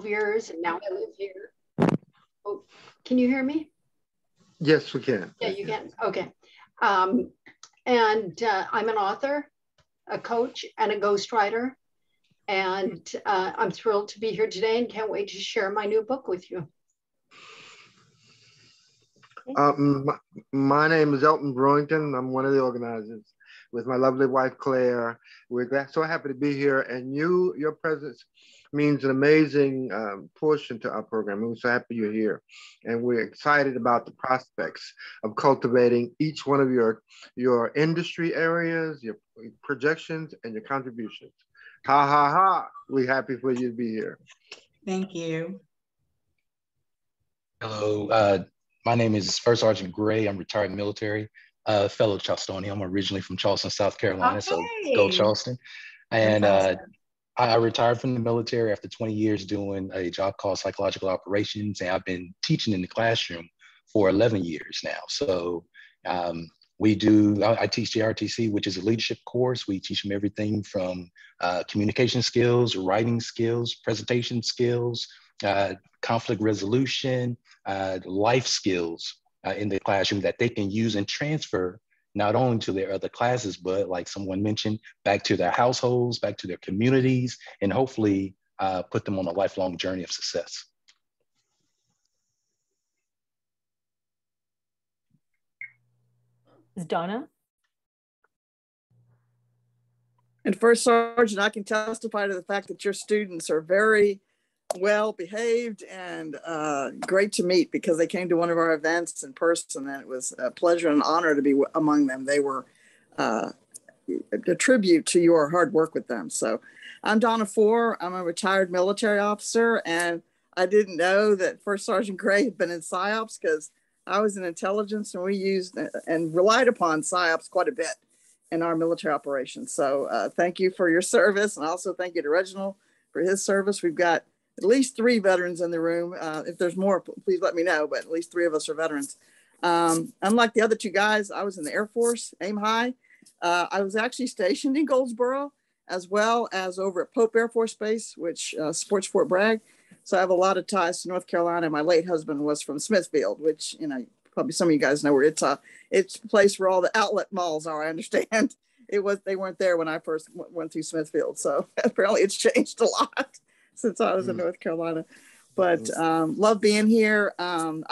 12 years, and now I live here. Oh, can you hear me? Yes, we can. Yeah, you can. Okay. And I'm an author, a coach, and a ghostwriter. And I'm thrilled to be here today and can't wait to share my new book with you. My name is Elton Brewington. I'm one of the organizers with my lovely wife, Claire. We're so happy to be here. And your presence means an amazing portion to our program. We're so happy you're here. And we're excited about the prospects of cultivating each one of your industry areas, your projections, and your contributions. Ha, ha, ha. We're happy for you to be here. Thank you. Hello. My name is First Sergeant Gray. I'm retired military, fellow Charlestonian. I'm originally from Charleston, South Carolina, so go Charleston. And I retired from the military after 20 years doing a job called psychological operations, and I've been teaching in the classroom for 11 years now. So I teach JRTC, which is a leadership course. We teach them everything from communication skills, writing skills, presentation skills, conflict resolution, life skills in the classroom that they can use and transfer not only to their other classes, but like someone mentioned, back to their households, back to their communities, and hopefully put them on a lifelong journey of success. Is Donna? And First Sergeant, I can testify to the fact that your students are very well behaved and great to meet, because they came to one of our events in person, and it was a pleasure and honor to be among them. They were a tribute to your hard work with them. So I'm Donna Four. I'm a retired military officer, and I didn't know that First Sergeant Gray had been in PSYOPs, because I was in intelligence, and we used and relied upon PSYOPs quite a bit in our military operations. So thank you for your service, and also thank you to Reginald for his service. We've got at least 3 veterans in the room. If there's more, please let me know, but at least 3 of us are veterans. Unlike the other 2 guys, I was in the Air Force, aim high. I was actually stationed in Goldsboro, as well as over at Pope Air Force Base, which supports Fort Bragg. So I have a lot of ties to North Carolina. My late husband was from Smithfield, which, probably some of you guys know where it's a place where all the outlet malls are, I understand. They weren't there when I first went through Smithfield. So apparently it's changed a lot since I was in North Carolina, but love being here. I'm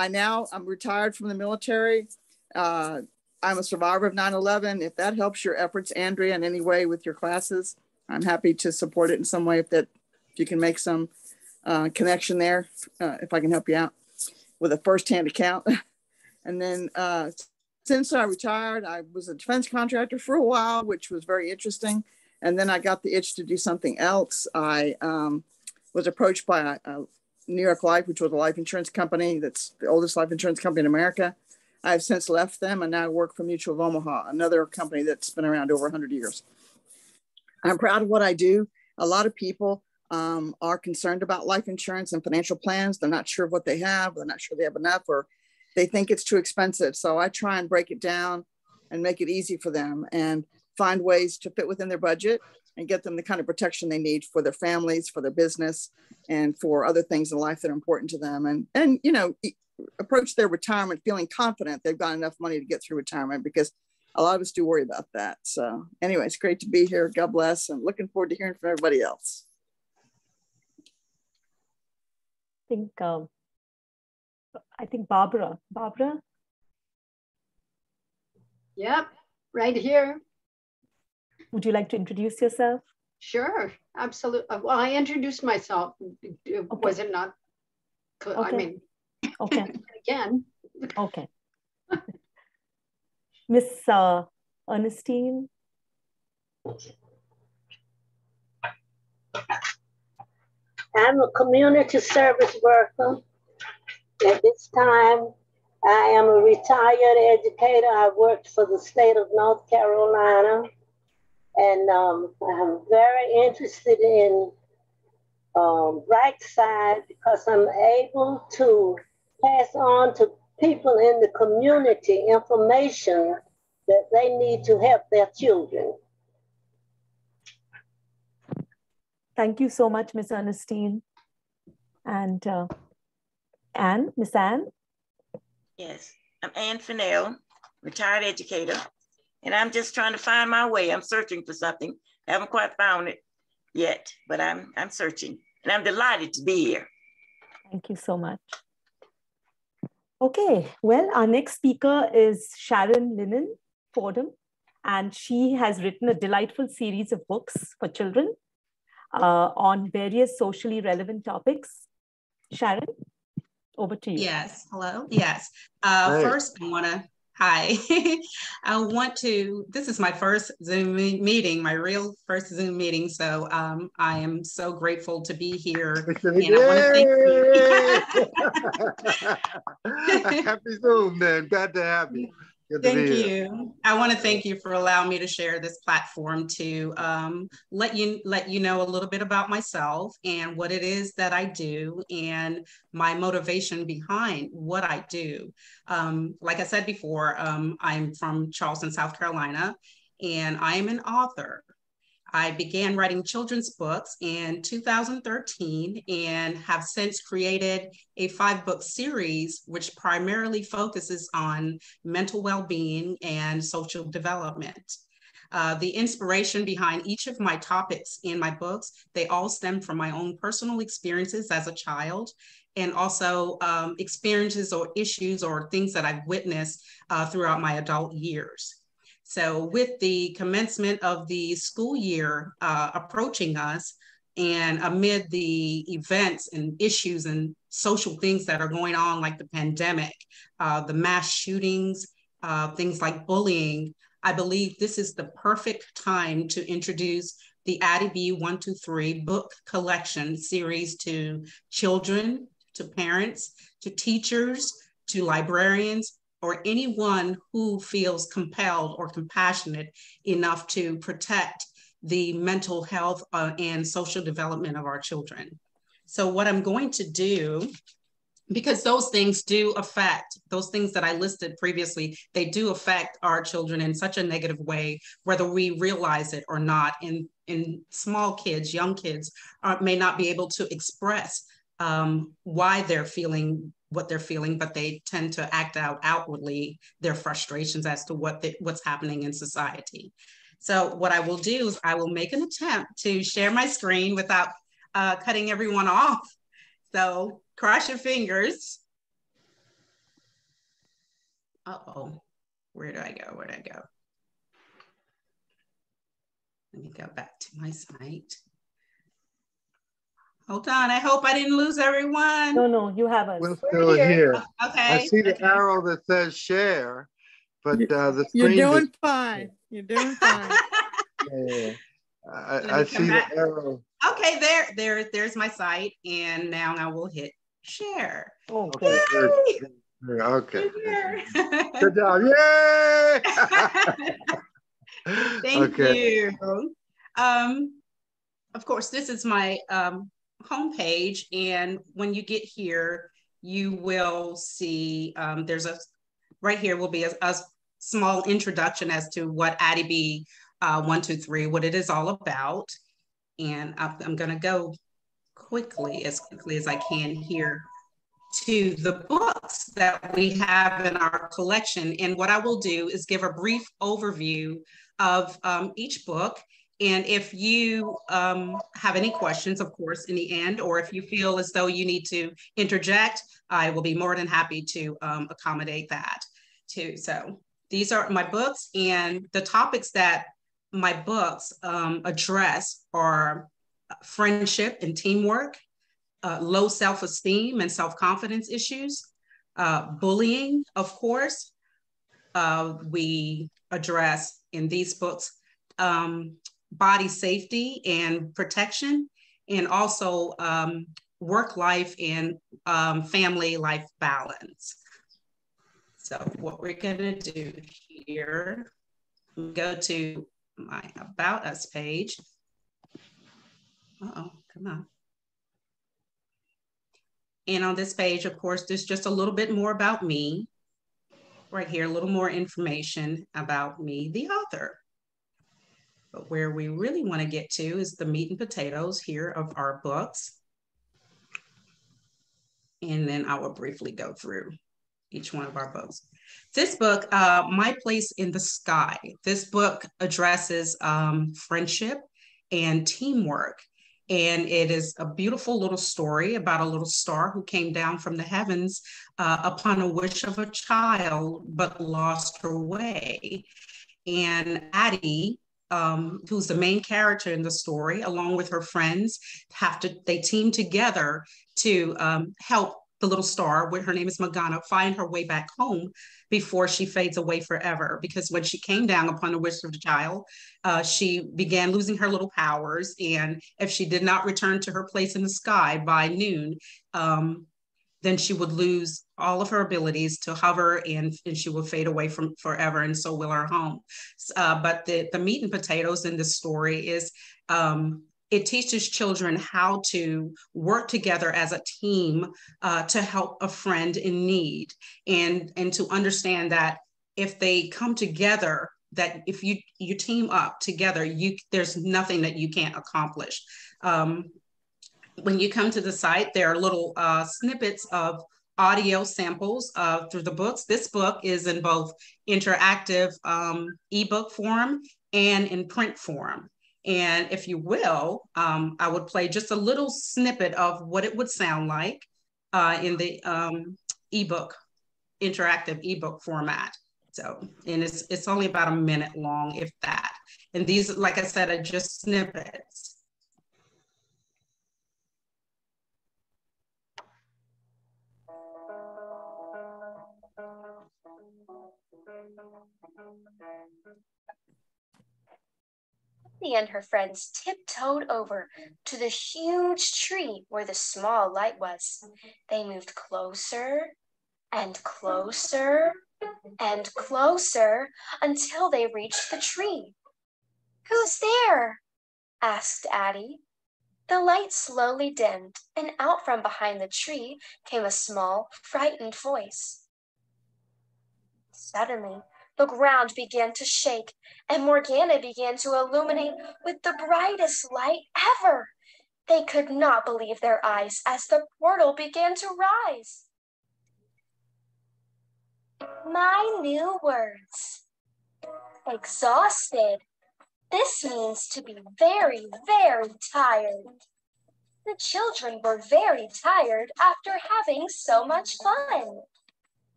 retired from the military. I'm a survivor of 9/11. If that helps your efforts, Andrea, in any way with your classes, I'm happy to support it in some way. If you can make some connection there, if I can help you out with a firsthand account. And then since I retired, I was a defense contractor for a while, which was very interesting. And then I got the itch to do something else. I was approached by New York Life, which was a life insurance company that's the oldest life insurance company in America. I have since left them and now work for Mutual of Omaha, another company that's been around over 100 years. I'm proud of what I do. A lot of people are concerned about life insurance and financial plans. They're not sure of what they have. They're not sure they have enough, or they think it's too expensive. So I try and break it down and make it easy for them and find ways to fit within their budget and get them the kind of protection they need for their families, for their business, and for other things in life that are important to them. And approach their retirement feeling confident they've got enough money to get through retirement, because a lot of us do worry about that. So anyway, it's great to be here. God bless, and looking forward to hearing from everybody else. I think Barbara. Barbara? Yep, right here. Would you like to introduce yourself? Sure, absolutely. Well, I introduced myself. Okay. Was it not? Okay. I mean, okay. Again. Okay. Miss Ernestine. I'm a community service worker. At this time, I am a retired educator. I worked for the state of North Carolina. And I'm very interested in Brightside, because I'm able to pass on to people in the community information that they need to help their children. Thank you so much, Ms. Ernestine. And Anne, Miss Anne? Yes, I'm Ann Fennell, retired educator, and I'm just trying to find my way. I'm searching for something. I haven't quite found it yet, but I'm searching, and I'm delighted to be here. Thank you so much. Okay, well, our next speaker is Sharon Linen, Fordham, and she has written a delightful series of books for children on various socially relevant topics. Sharon, over to you. Yes, hello, yes. Hey. First, hi. This is my first Zoom meeting, my real first Zoom meeting, so I am so grateful to be here. And I want to thank you. Happy Zoom, man. Glad to have you. Thank you. I want to thank you for allowing me to share this platform to let you know a little bit about myself and what it is that I do and my motivation behind what I do. Like I said before, I'm from Charleston, South Carolina, and I am an author. I began writing children's books in 2013 and have since created a 5-book series, which primarily focuses on mental well-being and social development. The inspiration behind each of my topics in my books, they all stem from my own personal experiences as a child, and also experiences or issues or things that I've witnessed throughout my adult years. So with the commencement of the school year approaching us, and amid the events and issues and social things that are going on, like the pandemic, the mass shootings, things like bullying, I believe this is the perfect time to introduce the Addie B 123 book collection series to children, to parents, to teachers, to librarians, or anyone who feels compelled or compassionate enough to protect the mental health and social development of our children. So what I'm going to do, because those things do affect, those things that I listed previously, they do affect our children in such a negative way, whether we realize it or not. And small kids, young kids may not be able to express why they're feeling what they're feeling, but they tend to act out outwardly their frustrations as to what's happening in society. So what I will do is I will make an attempt to share my screen without cutting everyone off. So cross your fingers. Uh-oh, where do I go? Where do I go? Let me go back to my site. Hold on, I hope I didn't lose everyone. No, you haven't. We're still here. Okay. I see the arrow that says share, but the You're screen doing fine. You're doing fine. Yeah. I see the arrow. Okay, there's my site, and now I will hit share. Okay. Okay. Yay! Good job. Yay! Thank you. Of course, this is my homepage, and when you get here, you will see right here will be a small introduction as to what Addie B 123, what it is all about. And I'm going to go quickly as I can here to the books that we have in our collection. And what I will do is give a brief overview of each book. And if you have any questions, of course, in the end, or if you feel as though you need to interject, I will be more than happy to accommodate that too. So these are my books, and the topics that my books address are friendship and teamwork, low self-esteem and self-confidence issues, bullying, of course. We address in these books body safety and protection, and also work life and family life balance. So what we're gonna do here, go to my About Us page. Uh-oh, come on. And on this page, of course, there's just a little bit more about me. Right here, a little more information about me, the author. But where we really want to get to is the meat and potatoes here of our books. and then I will briefly go through each one of our books. This book, My Place in the Sky, this book addresses friendship and teamwork. And it is a beautiful little story about a little star who came down from the heavens upon a wish of a child, but lost her way. And Addie, who's the main character in the story, along with her friends, they team together to help the little star, her name is Morgana, find her way back home before she fades away forever. Because when she came down upon the wish of the child, she began losing her little powers. And if she did not return to her place in the sky by noon, then she would lose all of her abilities to hover, and she would fade away from forever, and so will her home. But the meat and potatoes in this story is it teaches children how to work together as a team to help a friend in need, and to understand that if they come together, that if you team up together, there's nothing that you can't accomplish. When you come to the site, there are little snippets of audio samples through the books. This book is in both interactive ebook form and in print form. And if you will, I would play just a little snippet of what it would sound like in the interactive ebook format. So, and it's only about a minute long, if that. And these, like I said, are just snippets. Dorothy and her friends tiptoed over to the huge tree where the small light was. They moved closer and closer and closer until they reached the tree. "Who's there?" asked Addie. The light slowly dimmed, and out from behind the tree came a small, frightened voice. Suddenly, the ground began to shake, and Morgana began to illuminate with the brightest light ever. They could not believe their eyes as the portal began to rise. My new words. Exhausted. This means to be very, very tired. The children were very tired after having so much fun.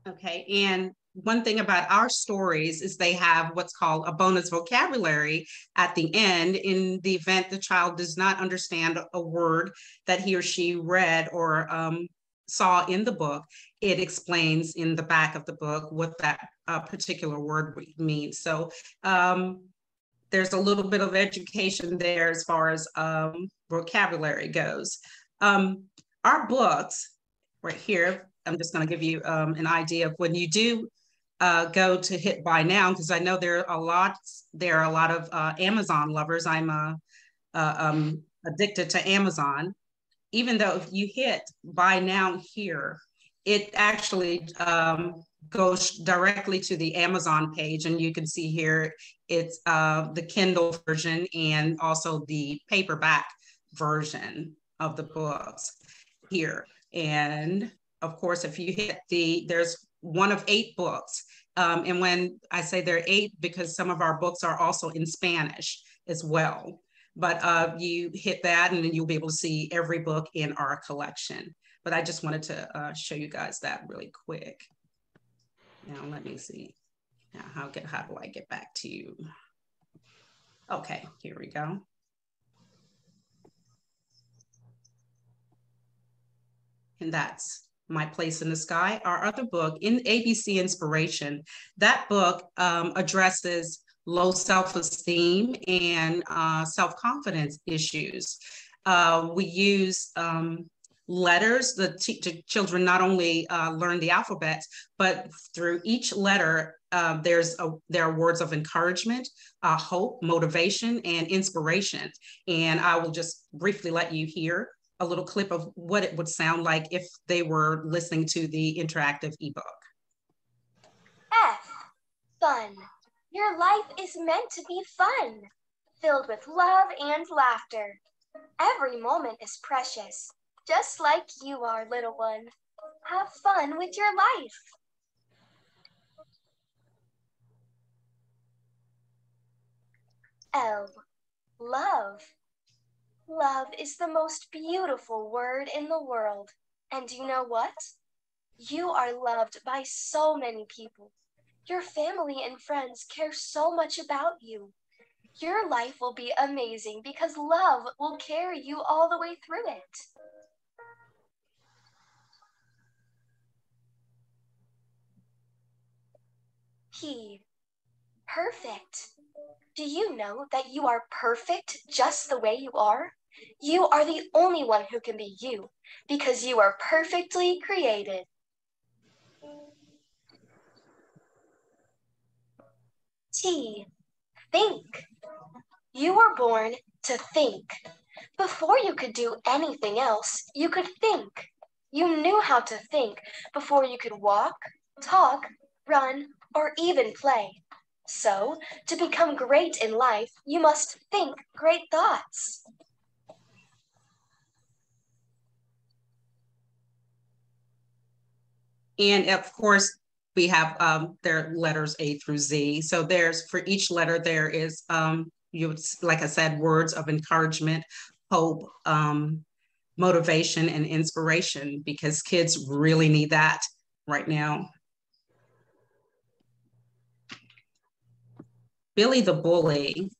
Okay, and one thing about our stories is they have what's called a bonus vocabulary at the end in the event the child does not understand a word that he or she read or saw in the book. It explains in the back of the book what that particular word means. So there's a little bit of education there as far as vocabulary goes. Our books right here, I'm just going to give you an idea of when you do go to hit buy now, because I know there are a lot of Amazon lovers. I'm addicted to Amazon. Even though if you hit buy now here, it actually goes directly to the Amazon page, and you can see here it's the Kindle version and also the paperback version of the books here. And of course, if you hit there's one of 8 books. And when I say there are 8, because some of our books are also in Spanish as well. But you hit that and then you'll be able to see every book in our collection. But I just wanted to show you guys that really quick. Now, let me see. Now, how do I get back to you? Okay, here we go. And that's My Place in the Sky. Our other book, in ABC Inspiration, that book addresses low self-esteem and self-confidence issues. We use letters. The children not only learn the alphabet, but through each letter, there are words of encouragement, hope, motivation, and inspiration. And I will just briefly let you hear a little clip of what it would sound like if they were listening to the interactive ebook. F, fun. Your life is meant to be fun. filled with love and laughter. Every moment is precious, just like you are, little one. Have fun with your life. L. Love. Love is the most beautiful word in the world. And you know what? You are loved by so many people. Your family and friends care so much about you. Your life will be amazing because love will carry you all the way through it. P. Perfect. Do you know that you are perfect just the way you are? You are the only one who can be you because you are perfectly created. T. Think. You were born to think. Before you could do anything else, you could think. You knew how to think before you could walk, talk, run, or even play. So, to become great in life, you must think great thoughts. And of course, we have their letters A through Z. So there's, for each letter, there is, like I said, words of encouragement, hope, motivation, and inspiration, because kids really need that right now. Billy the Bully.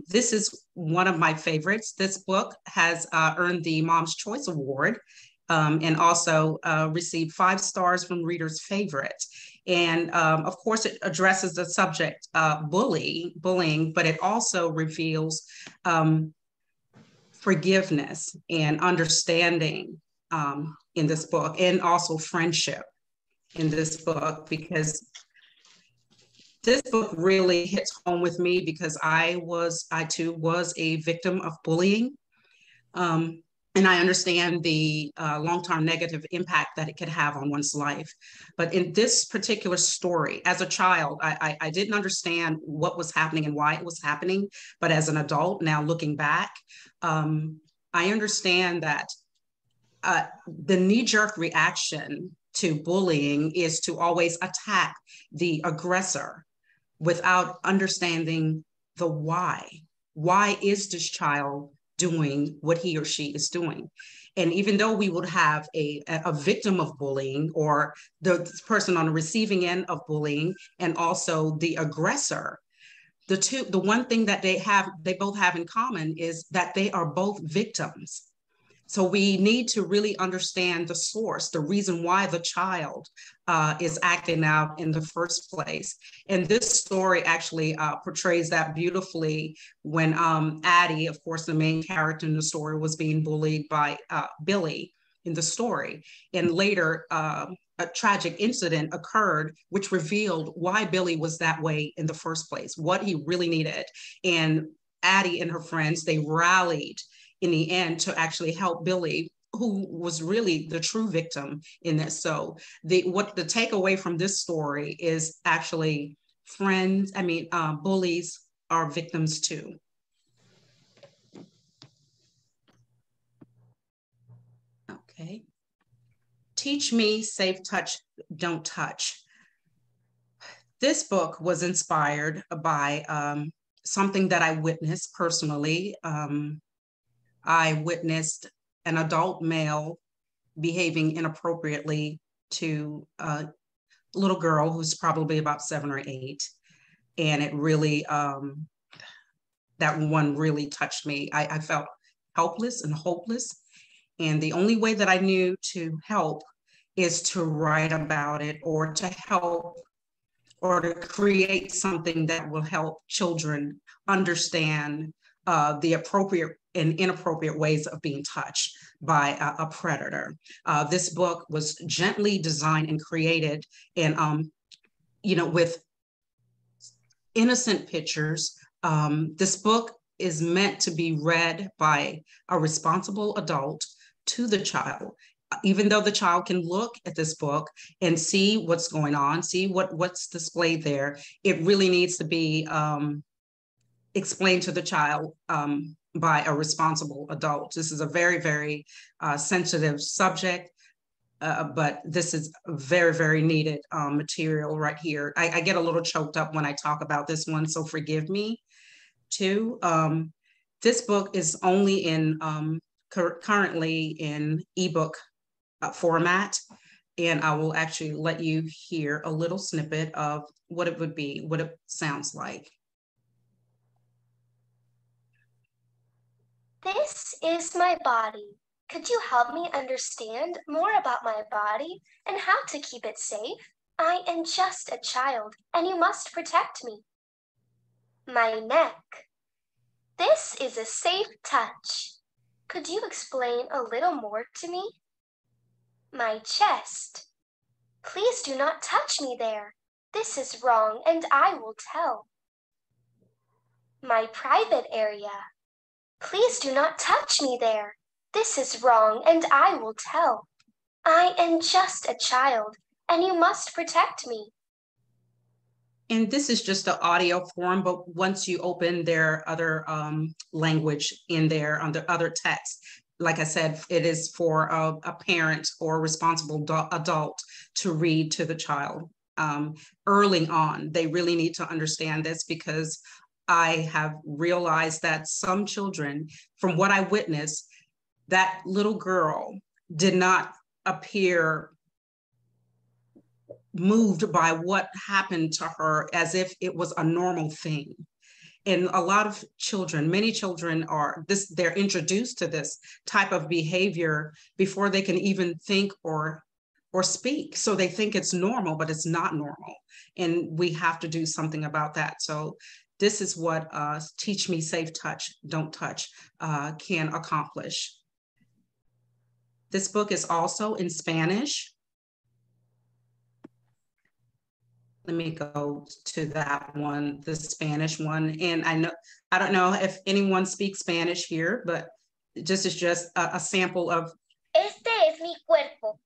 This is one of my favorites. This book has earned the Mom's Choice Award and also received 5 stars from readers' favorites. And of course, it addresses the subject bullying, but it also reveals forgiveness and understanding in this book, and also friendship in this book, because this book really hits home with me, because I too was a victim of bullying. And I understand the long-term negative impact that it could have on one's life. But in this particular story, as a child, I didn't understand what was happening and why it was happening. But as an adult, now looking back, I understand that the knee-jerk reaction to bullying is to always attack the aggressor without understanding the why. Why is this child doing what he or she is doing? And even though we would have a victim of bullying, or the person on the receiving end of bullying, and also the aggressor, the one thing that they both have in common is that they are both victims. So we need to really understand the source, the reason why the child is acting out in the first place. And this story actually portrays that beautifully when Addie, of course, the main character in the story, was being bullied by Billy in the story. And later, a tragic incident occurred, which revealed why Billy was that way in the first place, what he really needed. And Addie and her friends, they rallied in the end to actually help Billy, who was really the true victim in this. So the takeaway from this story is actually bullies are victims too. Okay. Teach Me, Safe Touch, Don't Touch. This book was inspired by something that I witnessed personally. I witnessed an adult male behaving inappropriately to a little girl who's probably about 7 or 8. And it really, that one really touched me. I felt helpless and hopeless. And the only way that I knew to help is to write about it, or to help, or to create something that will help children understand the appropriate and inappropriate ways of being touched by a predator. This book was gently designed and created, and with innocent pictures. This book is meant to be read by a responsible adult to the child. Even though the child can look at this book and see what's going on, see what's displayed there, it really needs to be explained to the child by a responsible adult. This is a very, very sensitive subject, but this is very, very needed material right here. I get a little choked up when I talk about this one, so forgive me too. This book is only in currently in ebook format, and I will actually let you hear a little snippet of what it would be, what it sounds like. This is my body. Could you help me understand more about my body and how to keep it safe? I am just a child, and you must protect me. My neck. This is a safe touch. Could you explain a little more to me? My chest. Please do not touch me there. This is wrong, and I will tell. My private area. Please do not touch me there. This is wrong, and I will tell. I am just a child, and you must protect me. And this is just an audio form, but once you open their other language in there on the other text, like I said, it is for a parent or responsible adult to read to the child early on. They really need to understand this, because I have realized that some children, from what I witnessed, that little girl did not appear moved by what happened to her as if it was a normal thing. And a lot of children, many children they're introduced to this type of behavior before they can even think or speak. So they think it's normal, but it's not normal. And we have to do something about that. So this is what Teach Me Safe Touch, Don't Touch can accomplish. This book is also in Spanish. Let me go to that one, the Spanish one. And I don't know if anyone speaks Spanish here, but this is just a sample of. Este es mi cuerpo.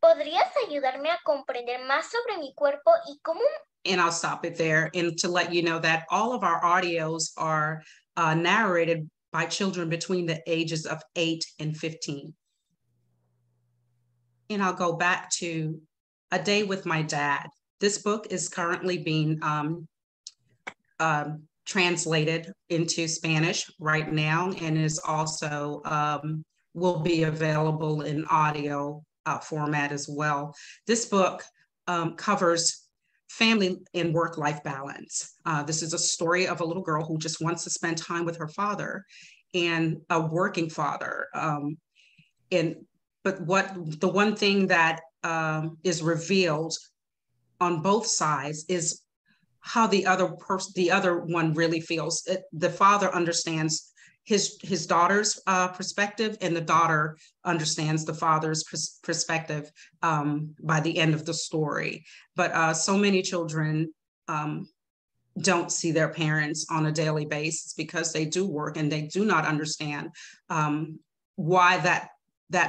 ¿Podrías ayudarme a comprender más sobre mi cuerpo y cómo? And I'll stop it there, and to let you know that all of our audios are narrated by children between the ages of 8 and 15. And I'll go back to A Day with My Dad. This book is currently being translated into Spanish right now, and is also will be available in audio format as well. This book covers family and work-life balance. This is a story of a little girl who just wants to spend time with her father, and a working father. But the one thing that is revealed on both sides is how the other one really feels. The father understands his daughter's perspective, and the daughter understands the father's perspective by the end of the story. But so many children don't see their parents on a daily basis because they do work, and they do not understand why that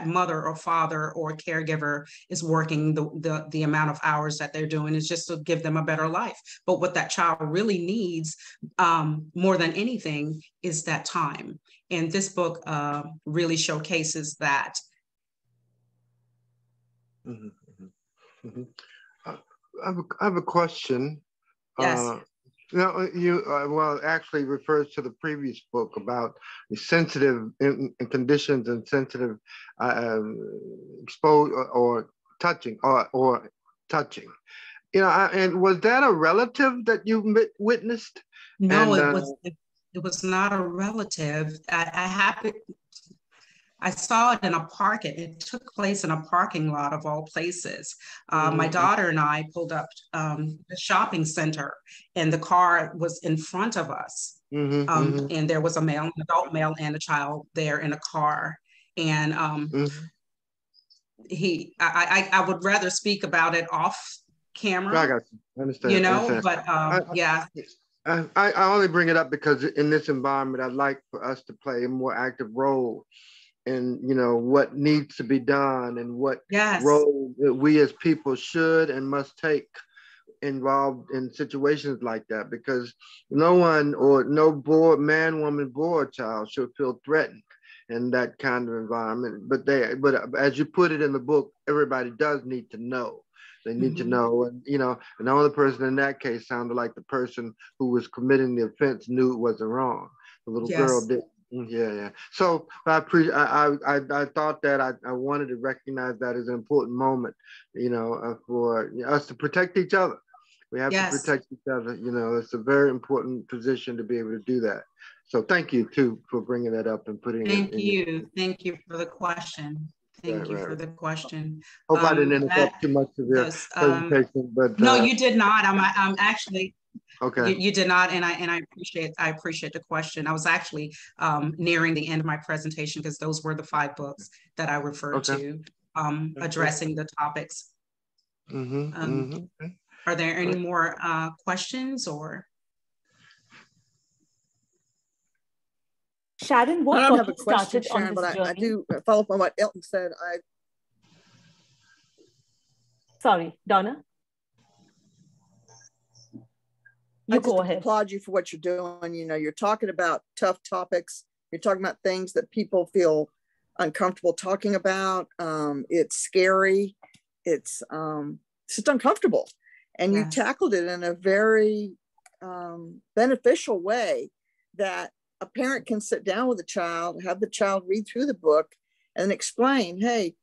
mother or father or caregiver is working the amount of hours that they're doing. Is just to give them a better life. But what that child really needs more than anything is that time. And this book really showcases that. Mm-hmm. Mm-hmm. I have a question. Yes. No, you well, actually refers to the previous book about the sensitive conditions and sensitive exposure or touching or touching. You know, and was that a relative that you witnessed? No, and, it was not a relative. I saw it in a park. It took place in a parking lot of all places. My daughter and I pulled up the shopping center, and the car was in front of us. And there was an adult male and a child there in a car. And I would rather speak about it off camera. I got you. I understand. You know, understand. but yeah. I only bring it up because in this environment, I'd like for us to play a more active role in, you know, what needs to be done and what role that we as people should and must take involved in situations like that, because no one, or no boy, man, woman, boy, or child should feel threatened in that kind of environment. But as you put it in the book, everybody does need to know. They need to know, and and the only person in that case sounded like the person who was committing the offense knew it wasn't wrong. The little girl did. Yeah. So I thought that I wanted to recognize that as an important moment, for us to protect each other. We have to protect each other. It's a very important position to be able to do that. So thank you too for bringing that up and putting it in. Thank you for the question. Thank you for the question. Hope I didn't interrupt too much of your presentation, but no, you did not. I'm actually. Okay. You did not, and I appreciate the question. I was actually nearing the end of my presentation because those were the 5 books that I referred to, addressing the topics. Are there any more questions or? Sharon, what I don't have a question, started Sharon, on this but I do follow up on what Elton said. Sorry, Donna. I just applaud you for what you're doing. You're talking about tough topics. You're talking about things that people feel uncomfortable talking about. It's scary. It's just uncomfortable. And you tackled it in a very beneficial way that a parent can sit down with a child, have the child read through the book and explain, hey,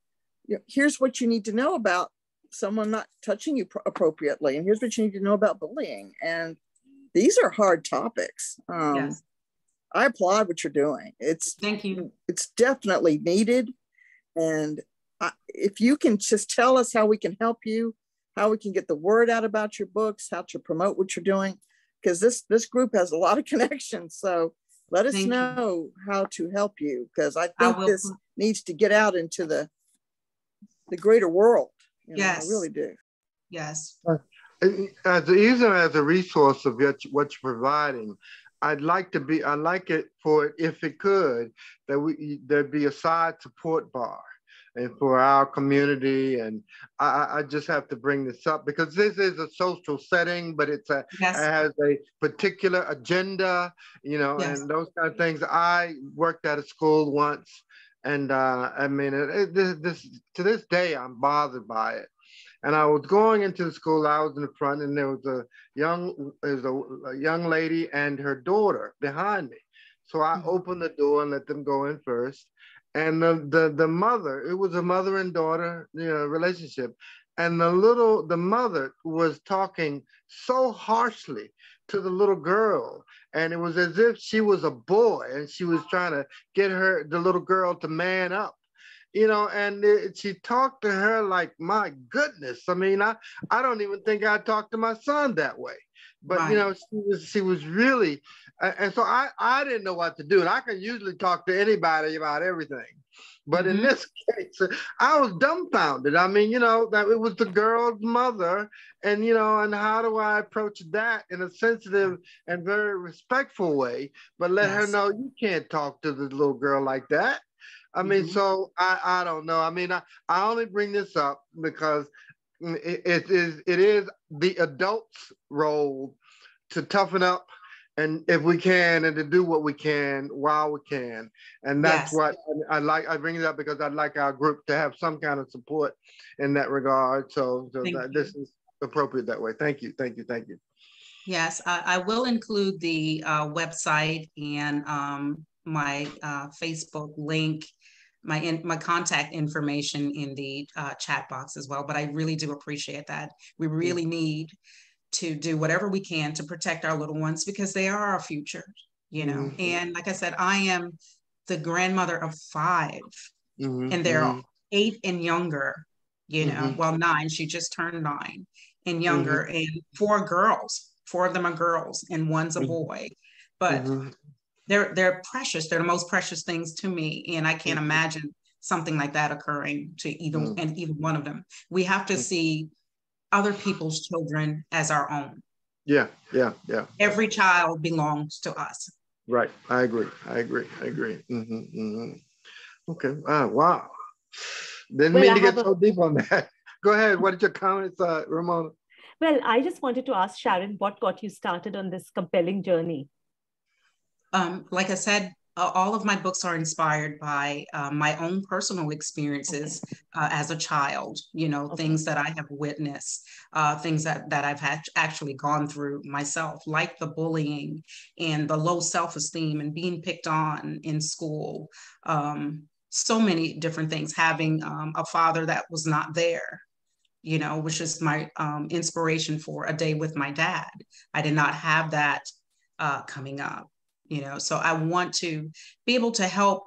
here's what you need to know about someone not touching you appropriately. And here's what you need to know about bullying. And these are hard topics. I applaud what you're doing. Thank you. It's definitely needed. And if you can just tell us how we can help you, how we can get the word out about your books, how to promote what you're doing, because this group has a lot of connections. So let us know how to help you, because I think this needs to get out into the greater world. I really do. Yes. Even as a resource of what you're providing, I'd like it for, if it could, that there'd be a side support bar and for our community. And I just have to bring this up because this is a social setting, but it has a particular agenda, and those kind of things. I worked at a school once, and I mean, to this day, I'm bothered by it. And I was going into the school. I was in the front, and there was a young lady and her daughter behind me. So I opened the door and let them go in first. And the mother, it was a mother and daughter relationship, and the mother was talking so harshly to the little girl, and it was as if she was a boy, and she was trying to get the little girl to man up. And she talked to her like, my goodness. I mean, I don't even think I talked to my son that way. But, she was really, and so I didn't know what to do. And I can usually talk to anybody about everything. But in this case, I was dumbfounded. I mean, that it was the girl's mother. And, and how do I approach that in a sensitive and very respectful way, but let her know you can't talk to the little girl like that. I mean, so I don't know. I mean, I only bring this up because it is the adult's role to toughen up, and if we can, and to do what we can while we can. And that's what I bring it up because I'd like our group to have some kind of support in that regard. So this is appropriate that way. Thank you. Yes, I will include the website and my Facebook link, my contact information in the chat box as well. But I really do appreciate that. We really need to do whatever we can to protect our little ones because they are our future, And like I said, I am the grandmother of 5, and they're 8 and younger, well, 9, she just turned 9 and younger, and 4 girls, 4 of them are girls and one's a boy, but they're precious. They're the most precious things to me. And I can't imagine something like that occurring to either one of them. We have to see other people's children as our own. Yeah. Every child belongs to us. Right. I agree. Okay. Wow. Didn't mean to get so deep on that. Go ahead. What are your comments, Ramona? Well, I just wanted to ask Sharon, what got you started on this compelling journey? Like I said, all of my books are inspired by my own personal experiences as a child, you know, things that I have witnessed, things that I've actually gone through myself, like the bullying and the low self-esteem and being picked on in school. So many different things, having a father that was not there, you know, which is my inspiration for A Day with My Dad. I did not have that coming up. You know, so I want to be able to help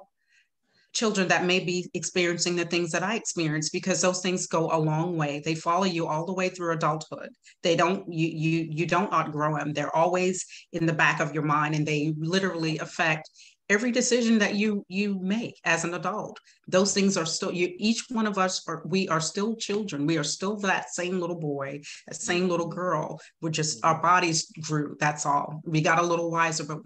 children that may be experiencing the things that I experienced, because those things go a long way. They follow you all the way through adulthood. They don't, you don't outgrow them. They're always in the back of your mind, and they literally affect every decision that you make as an adult. Those things are still, each one of us, we are still children. We are still that same little boy, that same little girl. We're just, our bodies grew, that's all. We got a little wiser, but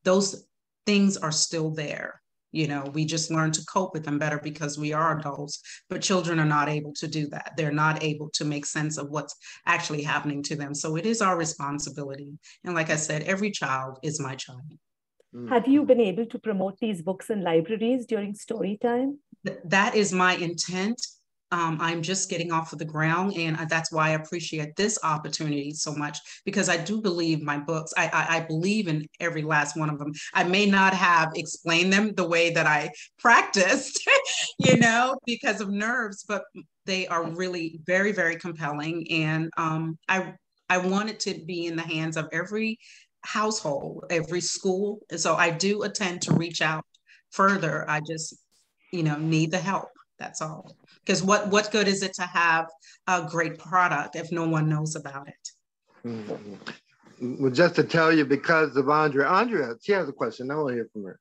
those things are still there. You know, we just learn to cope with them better because we are adults, but children are not able to do that. They're not able to make sense of what's actually happening to them. So it is our responsibility. And like I said, every child is my child. Have you been able to promote these books in libraries during story time? That is my intent. I'm just getting off of the ground, and that's why I appreciate this opportunity so much, because I do believe my books, I believe in every last one of them. I may not have explained them the way that I practiced, you know, because of nerves, but they are really very, very compelling. And I want it to be in the hands of every household, every school. So I do intend to reach out further. I just, you know, need the help. That's all. Because what good is it to have a great product if no one knows about it? Mm-hmm. Well, just to tell you, because of Andrea, she has a question. I want to hear from her.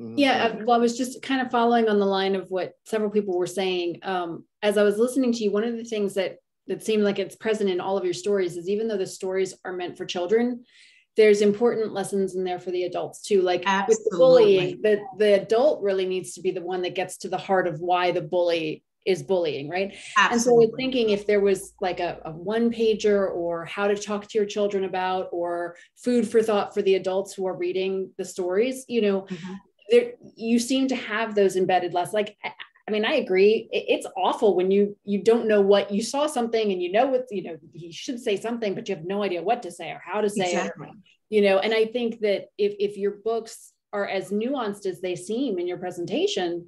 Mm-hmm. Yeah, well, I was just kind of following on the line of what several people were saying. As I was listening to you, one of the things that seemed like it's present in all of your stories is, even though the stories are meant for children, there's important lessons in there for the adults too. Like with the bullying, the adult really needs to be the one that gets to the heart of why the bully is bullying, right? Absolutely. And so I was thinking, if there was like a one pager, or how to talk to your children about, or food for thought for the adults who are reading the stories, you know, there, you seem to have those embedded lessons. Like, I mean, I agree. It's awful when you don't know what, you saw something and you know what, you know, he should say something, but you have no idea what to say or how to say it, you know. And I think that if your books are as nuanced as they seem in your presentation,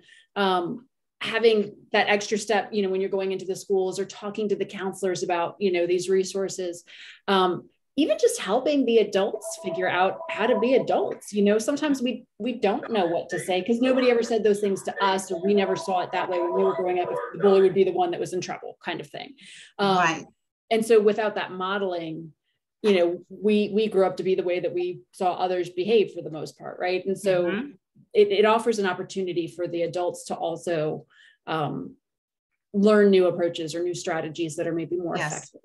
having that extra step, you know, when you're going into the schools or talking to the counselors about, you know, these resources, even just helping the adults figure out how to be adults. You know, sometimes we don't know what to say because nobody ever said those things to us, or we never saw it that way when we were growing up. If the bully would be the one that was in trouble, kind of thing. Right. And so without that modeling, you know, we grew up to be the way that we saw others behave for the most part, right? And so it offers an opportunity for the adults to also learn new approaches or new strategies that are maybe more effective.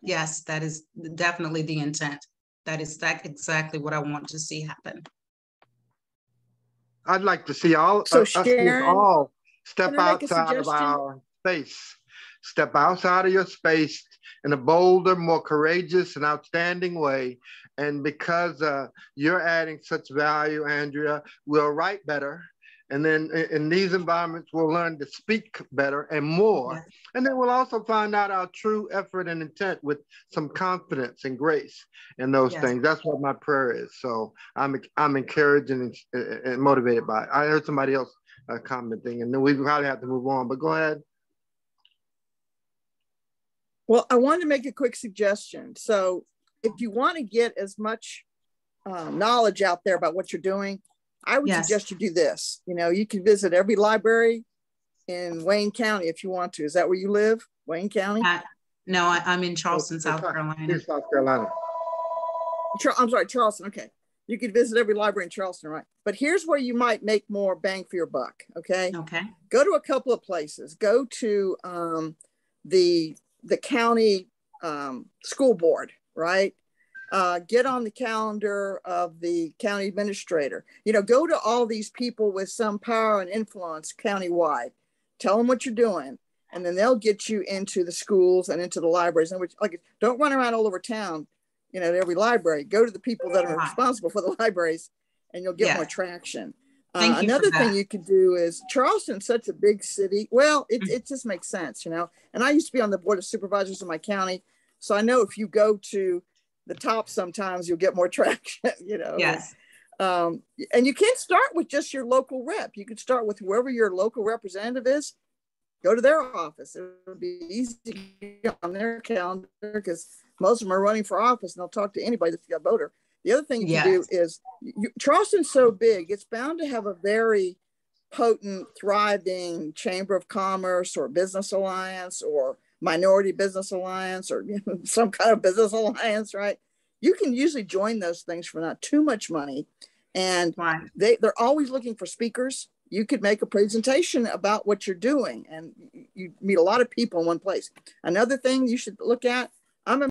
Yes, that is definitely the intent. That is exactly what I want to see happen. I'd like to see all Sharon, all step outside of our space. Step outside of your space in a bolder, more courageous and outstanding way. And because you're adding such value, Andrea, we'll write better. And then in these environments, we'll learn to speak better and more. Yeah. And then we'll also find out our true effort and intent with some confidence and grace in those things. That's what my prayer is. So I'm encouraged and motivated by it. I heard somebody else commenting, and then we probably have to move on, but go ahead. Well, I want to make a quick suggestion. So if you want to get as much knowledge out there about what you're doing, I would suggest you do this. You know, you can visit every library in Wayne County if you want to. Is that where you live, Wayne County? No, I'm in Charleston, South Carolina. South Carolina. I'm sorry, Charleston. Okay. You could visit every library in Charleston, right? But here's where you might make more bang for your buck. Okay. Okay. Go to a couple of places. Go to the county school board, right? Get on the calendar of the county administrator. You know, go to all these people with some power and influence countywide. Tell them what you're doing, and then they'll get you into the schools and into the libraries. And which, like, don't run around all over town, you know, at every library. Go to the people that are responsible for the libraries, and you'll get more traction. Another thing you could do is, Charleston's such a big city. Well, it just makes sense, you know. And I used to be on the board of supervisors in my county, so I know if you go to the top, sometimes you'll get more traction, you know. Yes. And you can't start with just your local rep. You could start with whoever your local representative is. Go to their office. It'll be easy to get on their calendar because most of them are running for office, and they'll talk to anybody that's got a voter. The other thing you can do is, Charleston's so big, it's bound to have a very potent, thriving Chamber of Commerce or Business Alliance or Minority Business Alliance or, you know, some kind of business alliance, right? You can usually join those things for not too much money. And they're always looking for speakers. You could make a presentation about what you're doing, and you meet a lot of people in one place. Another thing you should look at